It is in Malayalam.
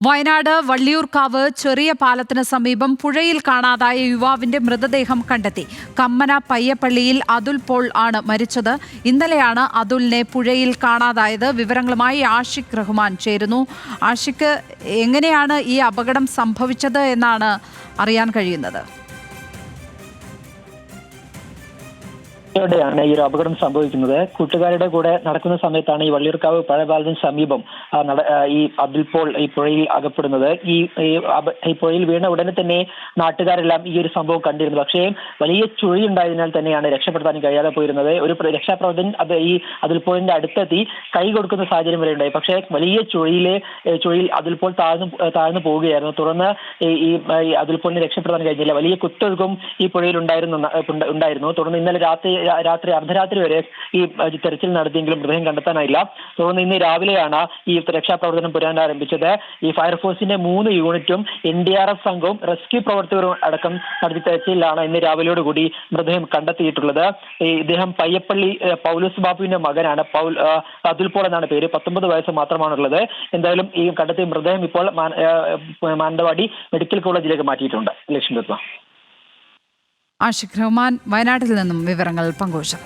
വയനാട് വള്ളിയൂർക്കാവ് ചെറിയ പാലത്തിന് സമീപം പുഴയിൽ കാണാതായ യുവാവിന്റെ മൃതദേഹം കണ്ടെത്തി. കമ്മന പയ്യപ്പള്ളിയിൽ അതുൽ പോൾ ആണ് മരിച്ചത്. ഇന്നലെയാണ് അതുലിനെ പുഴയിൽ കാണാതായത്. വിവരങ്ങളുമായി ആഷിഖ് റഹ്മാൻ ചേരുന്നു. ആഷിഖ്, എങ്ങനെയാണ് ഈ അപകടം സംഭവിച്ചത് എന്നാണ് അറിയാൻ കഴിയുന്നത്? ാണ് ഈ ഒരു അപകടം സംഭവിക്കുന്നത്. കൂട്ടുകാരുടെ കൂടെ നടക്കുന്ന സമയത്താണ് ഈ വള്ളിയൂർക്കാവ് പഴയപാലത്തിന് സമീപം ഈ അതുൽ പോൾ ഈ പുഴയിൽ അകപ്പെടുന്നത്. ഈ പുഴയിൽ വീണ ഉടനെ തന്നെ നാട്ടുകാരെല്ലാം ഈ ഒരു സംഭവം കണ്ടിരുന്നു. പക്ഷേ വലിയ ചുഴി ഉണ്ടായതിനാൽ തന്നെയാണ് രക്ഷപ്പെടുത്താൻ കഴിയാതെ പോയിരുന്നത്. ഒരു രക്ഷാപ്രവർത്തകൻ ഈ അതുൽ പോളിന്റെ അടുത്തെത്തി കൈ കൊടുക്കുന്ന സാഹചര്യം വരെ ഉണ്ടായി. പക്ഷേ വലിയ ചുഴിയിൽ അതുൽ പോൾ താഴ്ന്നു പോവുകയായിരുന്നു. തുടർന്ന് ഈ അതുൽ പോളിനെ രക്ഷപ്പെടുത്താൻ കഴിഞ്ഞില്ല. വലിയ കുത്തൊഴുക്കും ഈ പുഴയിൽ ഉണ്ടായിരുന്നു. തുടർന്ന് ഇന്നലെ അർദ്ധരാത്രി വരെ ഈ തെരച്ചിൽ നടത്തിയെങ്കിലും മൃതദേഹം കണ്ടെത്താനായില്ല. തുടർന്ന് ഇന്ന് രാവിലെയാണ് ഈ രക്ഷാപ്രവർത്തനം പുനരാരംഭിച്ചത്. ഈ ഫയർഫോഴ്സിന്റെ 3 യൂണിറ്റും NDRF സംഘവും റെസ്ക്യൂ പ്രവർത്തകരും അടക്കം നടത്തിയ തെരച്ചിലാണ് ഇന്ന് രാവിലെയോടുകൂടി മൃതദേഹം കണ്ടെത്തിയിട്ടുള്ളത്. ഇദ്ദേഹം പയ്യപ്പള്ളി പൗലോസ് ബാബുവിന്റെ മകനാണ്. അതുൽ പോൾ എന്നാണ് പേര്. 19 വയസ്സ് മാത്രമാണുള്ളത്. എന്തായാലും ഈ കണ്ടെത്തിയ മൃതദേഹം ഇപ്പോൾ മാനന്തവാടി മെഡിക്കൽ കോളേജിലേക്ക് മാറ്റിയിട്ടുണ്ട്. ലക്ഷ്മി. ആഷിഖ് റഹ്മാൻ വയനാട്ടിൽ നിന്നും വിവരങ്ങൾ പങ്കുവച്ചു.